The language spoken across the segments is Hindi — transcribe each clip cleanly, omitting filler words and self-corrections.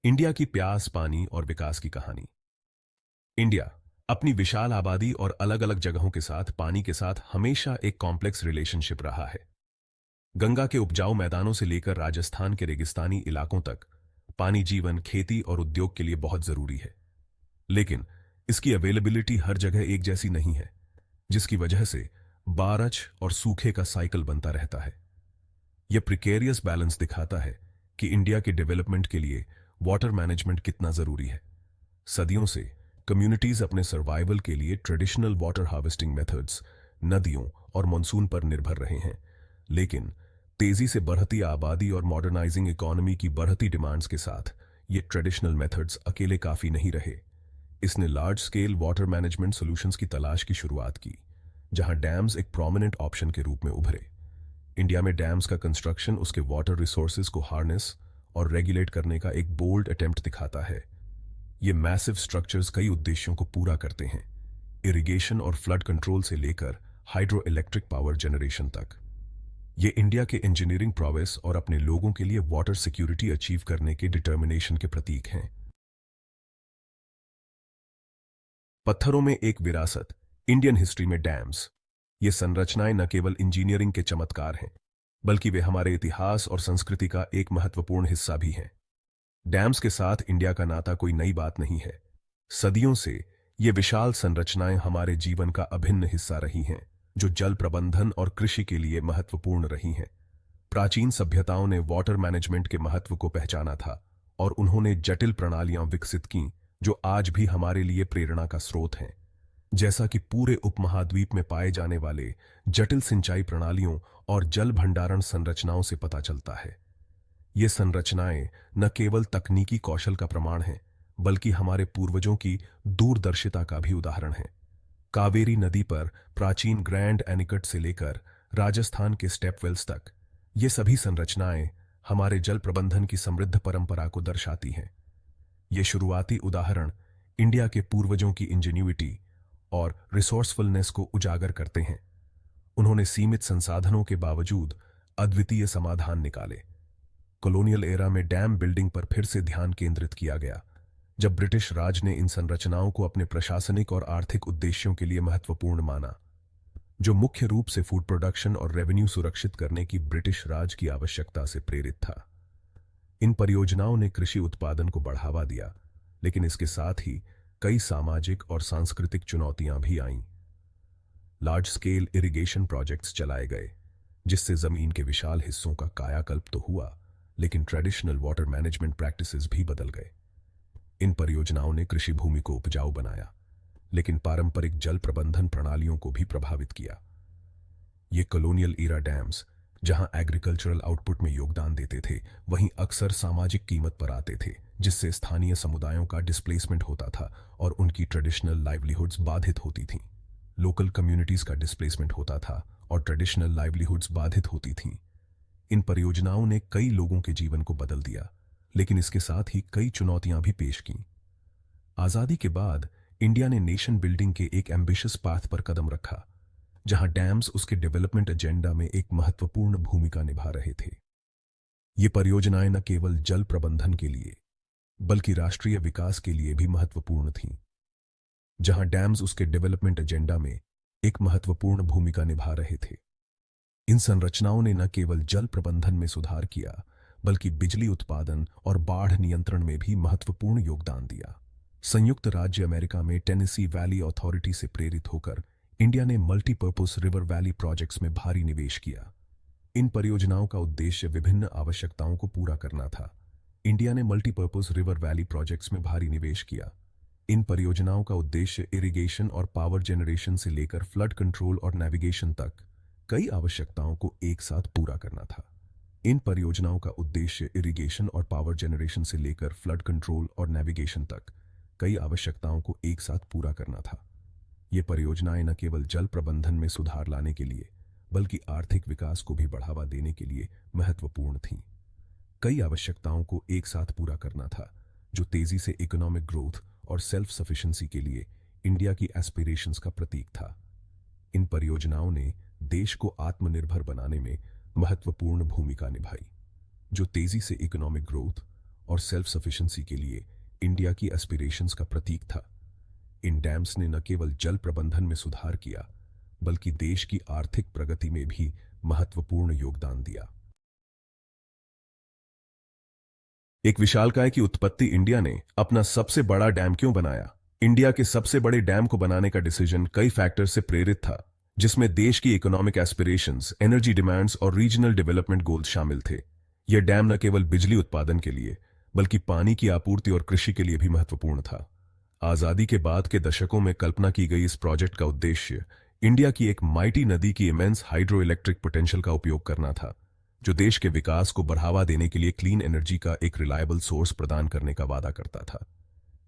इंडिया की प्यास, पानी और विकास की कहानी। इंडिया अपनी विशाल आबादी और अलग अलग जगहों के साथ पानी के साथ हमेशा एक कॉम्प्लेक्स रिलेशनशिप रहा है। गंगा के उपजाऊ मैदानों से लेकर राजस्थान के रेगिस्तानी इलाकों तक पानी जीवन, खेती और उद्योग के लिए बहुत जरूरी है। लेकिन इसकी अवेलेबिलिटी हर जगह एक जैसी नहीं है, जिसकी वजह से बारिश और सूखे का साइकिल बनता रहता है। यह प्रिकेरियस बैलेंस दिखाता है कि इंडिया के डेवलपमेंट के लिए वाटर मैनेजमेंट कितना जरूरी है। सदियों से कम्युनिटीज अपने सर्वाइवल के लिए ट्रेडिशनल वाटर हार्वेस्टिंग मेथड्स, नदियों और मानसून पर निर्भर रहे हैं। लेकिन तेजी से बढ़ती आबादी और मॉडर्नाइजिंग इकोनॉमी की बढ़ती डिमांड्स के साथ ये ट्रेडिशनल मेथड्स अकेले काफी नहीं रहे। इसने large scale water management solutions की तलाश की शुरुआत की, जहां डैम्स एक प्रोमिनेंट ऑप्शन के रूप में उभरे। इंडिया में डैम्स का कंस्ट्रक्शन उसके वाटर रिसोर्सेज को हार्नेस और रेगुलेट करने का एक बोल्ड अटेम्प्ट दिखाता है। ये मैसिव स्ट्रक्चर्स कई उद्देश्यों को पूरा करते हैं, इरिगेशन और फ्लड कंट्रोल से लेकर हाइड्रो इलेक्ट्रिक पावर जनरेशन तक। ये इंडिया के इंजीनियरिंग प्रोवेस और अपने लोगों के लिए वाटर सिक्योरिटी अचीव करने के डिटर्मिनेशन के प्रतीक हैं। पत्थरों में एक विरासत, इंडियन हिस्ट्री में डैम्स। ये संरचनाएं न केवल इंजीनियरिंग के चमत्कार हैं, बल्कि वे हमारे इतिहास और संस्कृति का एक महत्वपूर्ण हिस्सा भी हैं। डैम्स के साथ इंडिया का नाता कोई नई बात नहीं है। सदियों से ये विशाल संरचनाएं हमारे जीवन का अभिन्न हिस्सा रही हैं, जो जल प्रबंधन और कृषि के लिए महत्वपूर्ण रही हैं। प्राचीन सभ्यताओं ने वाटर मैनेजमेंट के महत्व को पहचाना था और उन्होंने जटिल प्रणालियां विकसित की, जो आज भी हमारे लिए प्रेरणा का स्रोत हैं। जैसा कि पूरे उपमहाद्वीप में पाए जाने वाले जटिल सिंचाई प्रणालियों और जल भंडारण संरचनाओं से पता चलता है। ये संरचनाएं न केवल तकनीकी कौशल का प्रमाण हैं, बल्कि हमारे पूर्वजों की दूरदर्शिता का भी उदाहरण है। कावेरी नदी पर प्राचीन ग्रैंड एनिकट से लेकर राजस्थान के स्टेपवेल्स तक, ये सभी संरचनाएं हमारे जल प्रबंधन की समृद्ध परंपरा को दर्शाती हैं। ये शुरुआती उदाहरण इंडिया के पूर्वजों की इंजेन्युइटी और रिसोर्सफुलनेस को उजागर करते हैं। उन्होंने सीमित संसाधनों के बावजूद अद्वितीय समाधान निकाले। कॉलोनियल एरा में डैम बिल्डिंग पर फिर से ध्यान केंद्रित किया गया, जब ब्रिटिश राज ने इन संरचनाओं को अपने प्रशासनिक और आर्थिक उद्देश्यों के लिए महत्वपूर्ण माना, जो मुख्य रूप से फूड प्रोडक्शन और रेवेन्यू सुरक्षित करने की ब्रिटिश राज की आवश्यकता से प्रेरित था। इन परियोजनाओं ने कृषि उत्पादन को बढ़ावा दिया, लेकिन इसके साथ ही कई सामाजिक और सांस्कृतिक चुनौतियां भी आईं। लार्ज स्केल इरिगेशन प्रोजेक्ट्स चलाए गए, जिससे जमीन के विशाल हिस्सों का कायाकल्प तो हुआ, लेकिन ट्रेडिशनल वाटर मैनेजमेंट प्रैक्टिसेस भी बदल गए। इन परियोजनाओं ने कृषि भूमि को उपजाऊ बनाया, लेकिन पारंपरिक जल प्रबंधन प्रणालियों को भी प्रभावित किया। ये कॉलोनियल ईरा डैम्स, जहां एग्रीकल्चरल आउटपुट में योगदान देते थे, वहीं अक्सर सामाजिक कीमत पर आते थे, जिससे स्थानीय समुदायों का डिस्प्लेसमेंट होता था और उनकी ट्रेडिशनल लाइवलीहुड्स बाधित होती थीं। लोकल कम्युनिटीज का डिस्प्लेसमेंट होता था और ट्रेडिशनल लाइवलीहुड्स बाधित होती थीं। इन परियोजनाओं ने कई लोगों के जीवन को बदल दिया, लेकिन इसके साथ ही कई चुनौतियां भी पेश की। आजादी के बाद इंडिया ने नेशन बिल्डिंग के एक एम्बिशियस पाथ पर कदम रखा, जहां डैम्स उसके डेवलपमेंट एजेंडा में एक महत्वपूर्ण भूमिका निभा रहे थे। ये परियोजनाएं न केवल जल प्रबंधन के लिए, बल्कि राष्ट्रीय विकास के लिए भी महत्वपूर्ण थीं। जहां डैम्स उसके डेवलपमेंट एजेंडा में एक महत्वपूर्ण भूमिका निभा रहे थे, इन संरचनाओं ने न केवल जल प्रबंधन में सुधार किया, बल्कि बिजली उत्पादन और बाढ़ नियंत्रण में भी महत्वपूर्ण योगदान दिया। संयुक्त राज्य अमेरिका में टेनेसी वैली अथॉरिटी से प्रेरित होकर इंडिया ने मल्टीपर्पज रिवर वैली प्रोजेक्ट्स में भारी निवेश किया। इन परियोजनाओं का उद्देश्य विभिन्न आवश्यकताओं को पूरा करना था। इंडिया ने मल्टीपर्पज रिवर वैली प्रोजेक्ट्स में भारी निवेश किया। इन परियोजनाओं का उद्देश्य इरिगेशन और पावर जनरेशन से लेकर फ्लड कंट्रोल और नेविगेशन तक कई आवश्यकताओं को एक साथ पूरा करना था। इन परियोजनाओं का उद्देश्य इरिगेशन और पावर जनरेशन से लेकर फ्लड कंट्रोल और नेविगेशन तक कई आवश्यकताओं को एक साथ पूरा करना था। ये परियोजनाएं न केवल जल प्रबंधन में सुधार लाने के लिए, बल्कि आर्थिक विकास को भी बढ़ावा देने के लिए महत्वपूर्ण थीं। कई आवश्यकताओं को एक साथ पूरा करना था, जो तेजी से इकोनॉमिक ग्रोथ और सेल्फ सफिशिएंसी के लिए इंडिया की एस्पिरेशंस का प्रतीक था। इन परियोजनाओं ने देश को आत्मनिर्भर बनाने में महत्वपूर्ण भूमिका निभाई, जो तेजी से इकोनॉमिक ग्रोथ और सेल्फ सफिशिएंसी के लिए इंडिया की एस्पिरेशंस का प्रतीक था। इन डैम्स ने न केवल जल प्रबंधन में सुधार किया, बल्कि देश की आर्थिक प्रगति में भी महत्वपूर्ण योगदान दिया। एक विशालकाय की उत्पत्ति इंडिया ने अपना सबसे बड़ा डैम क्यों बनाया? इंडिया के सबसे बड़े डैम को बनाने का डिसीजन कई फैक्टर से प्रेरित था, जिसमें देश की इकोनॉमिक एस्पिरेशंस, एनर्जी डिमांड्स और रीजनल डेवलपमेंट गोल्स शामिल थे। यह डैम न केवल बिजली उत्पादन के लिए, बल्कि पानी की आपूर्ति और कृषि के लिए भी महत्वपूर्ण था। आजादी के बाद के दशकों में कल्पना की गई इस प्रोजेक्ट का उद्देश्य इंडिया की एक माइटी नदी की इमेंस हाइड्रो इलेक्ट्रिक पोटेंशियल का उपयोग करना था, जो देश के विकास को बढ़ावा देने के लिए क्लीन एनर्जी का एक रिलायबल सोर्स प्रदान करने का वादा करता था।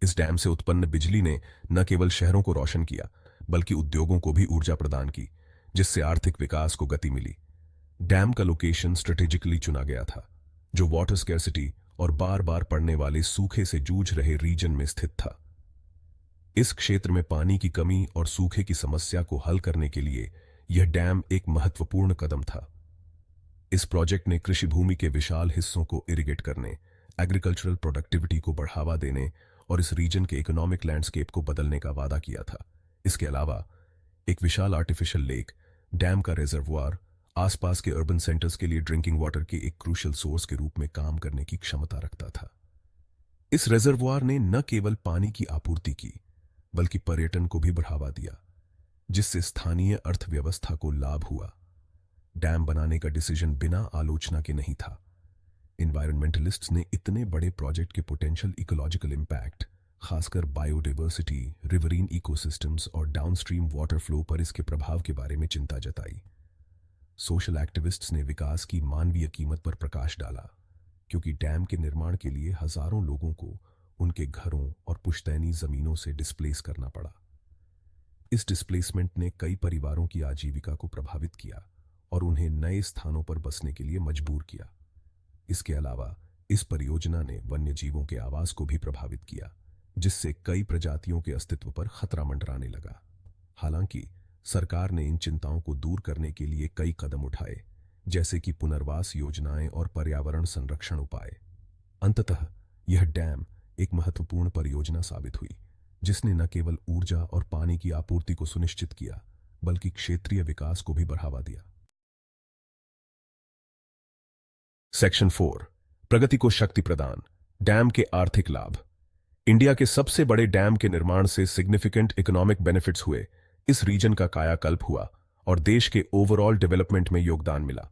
इस डैम से उत्पन्न बिजली ने न केवल शहरों को रोशन किया, बल्कि उद्योगों को भी ऊर्जा प्रदान की, जिससे आर्थिक विकास को गति मिली। डैम का लोकेशन स्ट्रेटेजिकली चुना गया था, जो वाटर स्कैर्सिटी और बार बार पड़ने वाले सूखे से जूझ रहे रीजन में स्थित था। इस क्षेत्र में पानी की कमी और सूखे की समस्या को हल करने के लिए यह डैम एक महत्वपूर्ण कदम था। इस प्रोजेक्ट ने कृषि भूमि के विशाल हिस्सों को इरिगेट करने, एग्रीकल्चरल प्रोडक्टिविटी को बढ़ावा देने और इस रीजन के इकोनॉमिक लैंडस्केप को बदलने का वादा किया था। इसके अलावा एक विशाल आर्टिफिशियल लेक, डैम का रिजर्वुआर, आसपास के अर्बन सेंटर्स के लिए ड्रिंकिंग वाटर के एक क्रूशियल सोर्स के रूप में काम करने की क्षमता रखता था। इस रिजर्वुआर ने न केवल पानी की आपूर्ति की, बल्कि पर्यटन को भी बढ़ावा दिया, जिससे स्थानीय अर्थव्यवस्था को लाभ हुआ। डैम बनाने का डिसीजन बिना आलोचना के नहीं था। एनवायरमेंटलिस्ट्स ने इतने बड़े प्रोजेक्ट के पोटेंशियल इकोलॉजिकल इंपैक्ट, खासकर बायोडाइवर्सिटी, रिवरीन इकोसिस्टम्स और डाउनस्ट्रीम वाटर फ्लो पर इसके प्रभाव के बारे में चिंता जताई। सोशल एक्टिविस्ट्स ने विकास की मानवीय कीमत पर प्रकाश डाला, क्योंकि डैम के निर्माण के लिए हजारों लोगों को उनके घरों और पुश्तैनी जमीनों से डिस्प्लेस करना पड़ा। इस डिस्प्लेसमेंट ने कई परिवारों की आजीविका को प्रभावित किया और उन्हें नए स्थानों पर बसने के लिए मजबूर किया। इसके अलावा इस परियोजना ने वन्य जीवों के आवास को भी प्रभावित किया, जिससे कई प्रजातियों के अस्तित्व पर खतरा मंडराने लगा। हालांकि सरकार ने इन चिंताओं को दूर करने के लिए कई कदम उठाए, जैसे कि पुनर्वास योजनाएं और पर्यावरण संरक्षण उपाय। अंततः यह डैम एक महत्वपूर्ण परियोजना साबित हुई, जिसने न केवल ऊर्जा और पानी की आपूर्ति को सुनिश्चित किया, बल्कि क्षेत्रीय विकास को भी बढ़ावा दिया। सेक्शन 4, प्रगति को शक्ति प्रदान, डैम के आर्थिक लाभ। इंडिया के सबसे बड़े डैम के निर्माण से सिग्निफिकेंट इकोनॉमिक बेनिफिट्स हुए। इस रीजन का कायाकल्प हुआ और देश के ओवरऑल डेवलपमेंट में योगदान मिला।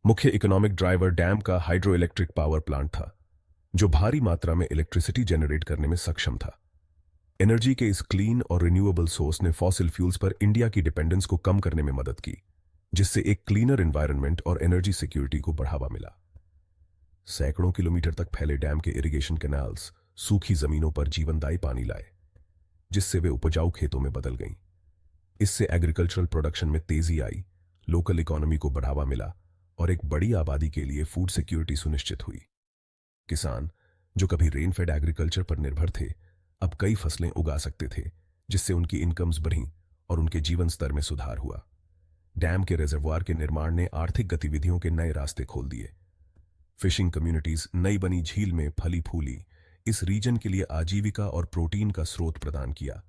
मुख्य इकोनॉमिक ड्राइवर डैम का हाइड्रो इलेक्ट्रिक पावर प्लांट था, जो भारी मात्रा में इलेक्ट्रिसिटी जनरेट करने में सक्षम था। एनर्जी के इस क्लीन और रिन्यूएबल सोर्स ने फॉसिल फ्यूल्स पर इंडिया की डिपेंडेंस को कम करने में मदद की, जिससे एक क्लीनर एनवायरनमेंट और एनर्जी सिक्योरिटी को बढ़ावा मिला। सैकड़ों किलोमीटर तक फैले डैम के इरिगेशन कैनाल्स सूखी जमीनों पर जीवनदायी पानी लाए, जिससे वे उपजाऊ खेतों में बदल गईं। इससे एग्रीकल्चरल प्रोडक्शन में तेजी आई, लोकल इकोनॉमी को बढ़ावा मिला और एक बड़ी आबादी के लिए फूड सिक्योरिटी सुनिश्चित हुई। किसान, जो कभी रेनफेड एग्रीकल्चर पर निर्भर थे, अब कई फसलें उगा सकते थे, जिससे उनकी इनकम्स बढ़ीं और उनके जीवन स्तर में सुधार हुआ। डैम के रिजर्वुआर के निर्माण ने आर्थिक गतिविधियों के नए रास्ते खोल दिए। फिशिंग कम्युनिटीज नई बनी झील में फली फूली, इस रीजन के लिए आजीविका और प्रोटीन का स्रोत प्रदान किया।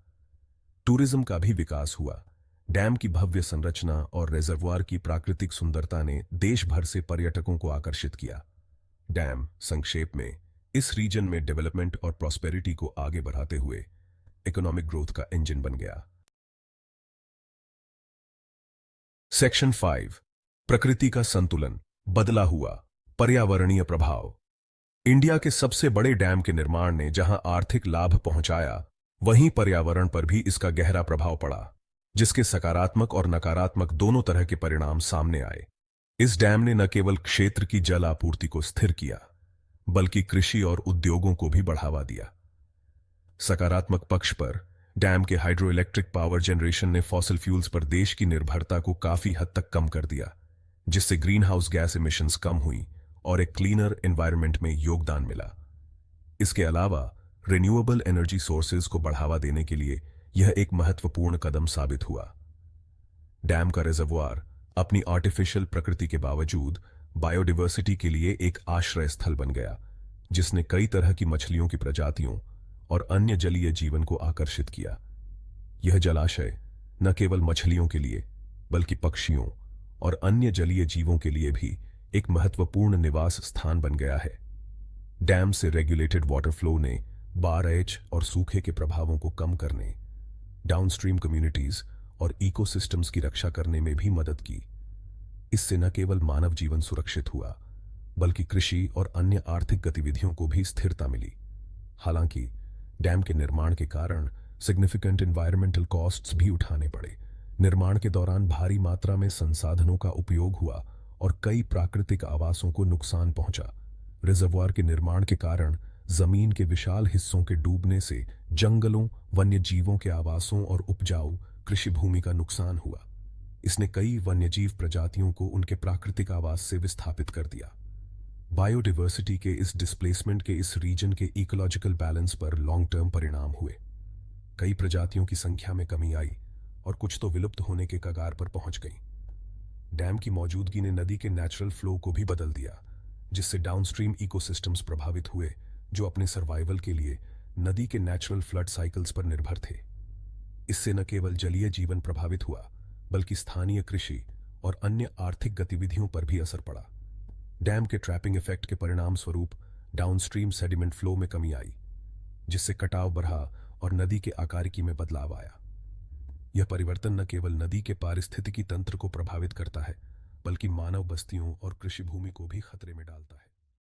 टूरिज्म का भी विकास हुआ। डैम की भव्य संरचना और रिजर्वुआर की प्राकृतिक सुंदरता ने देश भर से पर्यटकों को आकर्षित किया। डैम, संक्षेप में, इस रीजन में डेवलपमेंट और प्रॉस्पेरिटी को आगे बढ़ाते हुए इकोनॉमिक ग्रोथ का इंजन बन गया। सेक्शन 5, प्रकृति का संतुलन, बदला हुआ पर्यावरणीय प्रभाव। इंडिया के सबसे बड़े डैम के निर्माण ने जहां आर्थिक लाभ पहुंचाया, वहीं पर्यावरण पर भी इसका गहरा प्रभाव पड़ा, जिसके सकारात्मक और नकारात्मक दोनों तरह के परिणाम सामने आए। इस डैम ने न केवल क्षेत्र की जल आपूर्ति को स्थिर किया, बल्कि कृषि और उद्योगों को भी बढ़ावा दिया। सकारात्मक पक्ष पर डैम के हाइड्रो इलेक्ट्रिक पावर जनरेशन ने फॉसिल फ्यूल्स पर देश की निर्भरता को काफी हद तक कम कर दिया, जिससे ग्रीन हाउस गैस इमिशंस कम हुई और एक क्लीनर एनवायरनमेंट में योगदान मिला। इसके अलावा रिन्यूएबल एनर्जी सोर्सेज को बढ़ावा देने के लिए यह एक महत्वपूर्ण कदम साबित हुआ। डैम का रिजर्वुआर अपनी आर्टिफिशियल प्रकृति के बावजूद बायोडाइवर्सिटी के लिए एक आश्रय स्थल बन गया, जिसने कई तरह की मछलियों की प्रजातियों और अन्य जलीय जीवन को आकर्षित किया। यह जलाशय न केवल मछलियों के लिए बल्कि पक्षियों और अन्य जलीय जीवों के लिए भी एक महत्वपूर्ण निवास स्थान बन गया है। डैम से रेगुलेटेड वाटर फ्लो ने बाढ़ और सूखे के प्रभावों को कम करने, डाउनस्ट्रीम कम्युनिटीज और इकोसिस्टम्स की रक्षा करने में भी मदद की। इससे न केवल मानव जीवन सुरक्षित हुआ बल्कि कृषि और अन्य आर्थिक गतिविधियों को भी स्थिरता मिली। हालांकि डैम के निर्माण के कारण सिग्निफिकेंट एनवायरमेंटल कॉस्ट्स भी उठाने पड़े। निर्माण के दौरान भारी मात्रा में संसाधनों का उपयोग हुआ और कई प्राकृतिक आवासों को नुकसान पहुंचा। रिजर्वॉयर के निर्माण के कारण जमीन के विशाल हिस्सों के डूबने से जंगलों, वन्य जीवों के आवासों और उपजाऊ कृषि भूमि का नुकसान हुआ। इसने कई वन्यजीव प्रजातियों को उनके प्राकृतिक आवास से विस्थापित कर दिया। बायोडाइवर्सिटी के इस डिस्प्लेसमेंट के इस रीजन के इकोलॉजिकल बैलेंस पर लॉन्ग टर्म परिणाम हुए। कई प्रजातियों की संख्या में कमी आई और कुछ तो विलुप्त होने के कगार पर पहुंच गई। डैम की मौजूदगी ने नदी के नेचुरल फ्लो को भी बदल दिया, जिससे डाउनस्ट्रीम इकोसिस्टम्स प्रभावित हुए, जो अपने सर्वाइवल के लिए नदी के नेचुरल फ्लड साइकिल्स पर निर्भर थे। इससे न केवल जलीय जीवन प्रभावित हुआ बल्कि स्थानीय कृषि और अन्य आर्थिक गतिविधियों पर भी असर पड़ा। डैम के ट्रैपिंग इफेक्ट के परिणाम स्वरूप डाउनस्ट्रीम सेडिमेंट फ्लो में कमी आई, जिससे कटाव बढ़ा और नदी के आकारिकी में बदलाव आया। यह परिवर्तन न केवल नदी के पारिस्थितिकी तंत्र को प्रभावित करता है बल्कि मानव बस्तियों और कृषि भूमि को भी खतरे में डालता है।